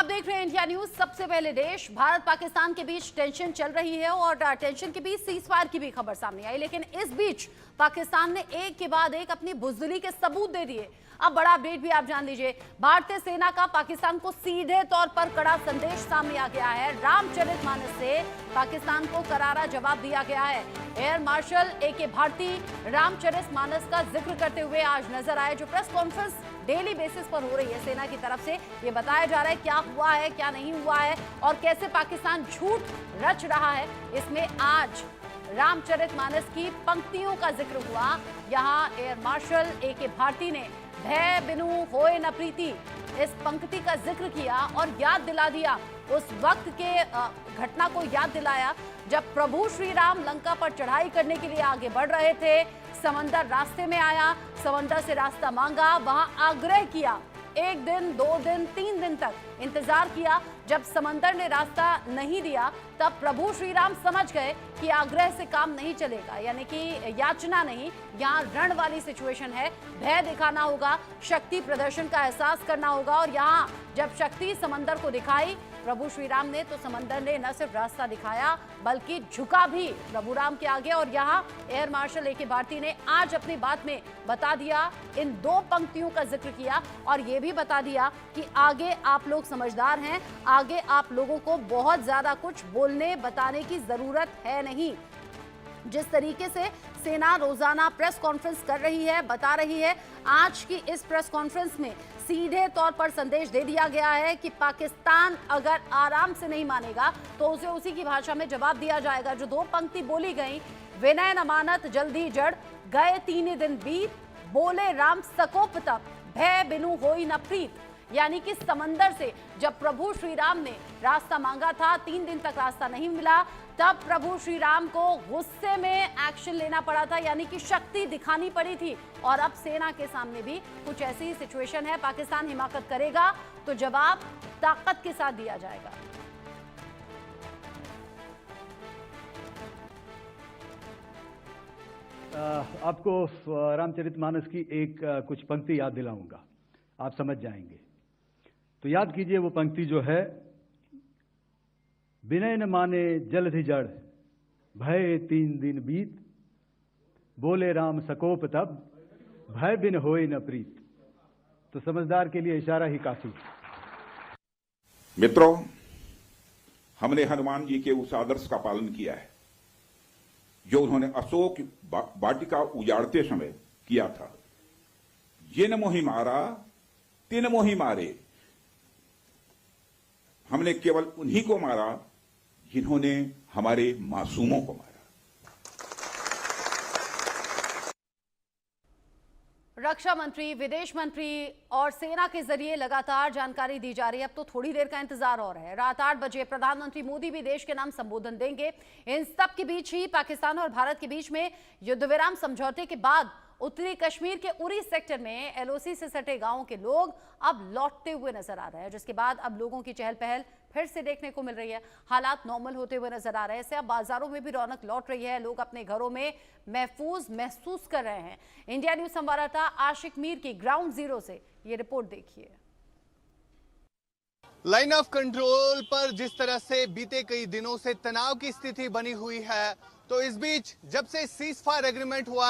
आप देख रहे हैं इंडिया न्यूज। सबसे पहले देश भारत पाकिस्तान के बीच टेंशन चल रही है और टेंशन के बीच सीजफायर की भी खबर सामने आई, लेकिन इस बीच पाकिस्तान ने एक के बाद एक अपनी बुजदिली के सबूत दे दिए। अब बड़ा अपडेट भी आप जान लीजिए। भारतीय सेना का पाकिस्तान को सीधे तौर पर कड़ा संदेश सामने आ गया है। रामचरितमानस से पाकिस्तान को करारा जवाब दिया गया है। Air marshal A K. Bharti Ramcharitmanas का जिक्र करते हुए आज नजर आए। जो प्रेस कॉन्फ्रेंस डेली बेसिस पर हो रही है सेना की तरफ से, ये बताया जा रहा है क्या हुआ है क्या नहीं हुआ है और कैसे पाकिस्तान झूठ रच रहा है। इसमें आज रामचरितमानस की पंक्तियों का जिक्र हुआ। यहाँ एयर मार्शल ए.के. भारती ने भय बिनु होए न प्रीति इस पंक्ति का जिक्र किया और याद दिला दिया उस वक्त के घटना को याद दिलाया जब प्रभु श्री राम लंका पर चढ़ाई करने के लिए आगे बढ़ रहे थे। समंदर रास्ते में आया, समंदर से रास्ता मांगा, वहां आग्रह किया। 1 दिन 2 दिन 3 दिन तक इंतजार किया। जब समंदर ने रास्ता नहीं दिया तब प्रभु श्री राम समझ गए कि आग्रह से काम नहीं चलेगा, यानी कि याचना नहीं, यहाँ रण वाली सिचुएशन है। भय दिखाना होगा, शक्ति प्रदर्शन का एहसास करना होगा। और यहाँ जब शक्ति समंदर को दिखाई प्रभु श्री राम ने, तो समंदर ने न सिर्फ रास्ता दिखाया बल्कि झुका भी प्रभु राम के आगे। और यहाँ एयर मार्शल ए.के. भारती ने आज अपनी बात में बता दिया, इन 2 पंक्तियों का जिक्र किया और ये भी बता दिया कि आगे आप लोग समझदार हैं, आगे आप लोगों को बहुत ज्यादा कुछ बोलने बताने की जरूरत है नहीं। जिस तरीके से सेना रोजाना प्रेस कॉन्फ्रेंस कर रही है, बता रही है, आज की इस प्रेस कॉन्फ्रेंस में सीधे तौर पर संदेश दे दिया गया है कि पाकिस्तान अगर आराम से नहीं मानेगा तो उसे उसी की भाषा में जवाब दिया जाएगा। जो 2 पंक्ति बोली गई, विनय न मानत जल्दी जड़, गए 3 दिन बीत, बोले राम सकोप तब, भय बिनु होई न प्रीत। यानी कि समंदर से जब प्रभु श्री राम ने रास्ता मांगा था, 3 दिन तक रास्ता नहीं मिला, तब प्रभु श्री राम को गुस्से में एक्शन लेना पड़ा था, यानी कि शक्ति दिखानी पड़ी थी। और अब सेना के सामने भी कुछ ऐसी ही सिचुएशन है। पाकिस्तान हिमाकत करेगा तो जवाब ताकत के साथ दिया जाएगा। आपको रामचरितमानस की एक कुछ पंक्ति याद दिलाऊंगा, आप समझ जाएंगे। तो याद कीजिए वो पंक्ति जो है, विनय न माने जलधि जड़, भय 3 दिन बीत, बोले राम सकोप तब, भय बिन होए न प्रीत। तो समझदार के लिए इशारा ही काफी। मित्रों, हमने हनुमान जी के उस आदर्श का पालन किया है जो उन्होंने अशोक वाटिका उजाड़ते समय किया था। ये न मोहि मारा तिन मोहि मारे। हमने केवल उन्हीं को मारा जिन्होंने हमारे मासूमों को मारा। रक्षा मंत्री, विदेश मंत्री और सेना के जरिए लगातार जानकारी दी जा रही है। अब तो थोड़ी देर का इंतजार और है। रात 8 बजे प्रधानमंत्री मोदी भी देश के नाम संबोधन देंगे। इन सब के बीच ही पाकिस्तान और भारत के बीच में युद्ध विराम समझौते के बाद उत्तरी कश्मीर के उरी सेक्टर में एलओसी से सटे गांवों के लोग अब लौटते हुए नजर आ रहे हैं, जिसके बाद अब लोगों की चहल पहल फिर से देखने को मिल रही है। हालात नॉर्मल होते हुए नजर आ रहे हैं। इससे अब बाजारों में भी रौनक लौट रही है। लोग अपने घरों में महफूज महसूस कर रहे हैं। इंडिया न्यूज संवाददाता आशिक मीर की ग्राउंड जीरो से ये रिपोर्ट देखिए। लाइन ऑफ कंट्रोल पर जिस तरह से बीते कई दिनों से तनाव की स्थिति बनी हुई है, तो इस बीच जब से सीज फायर एग्रीमेंट हुआ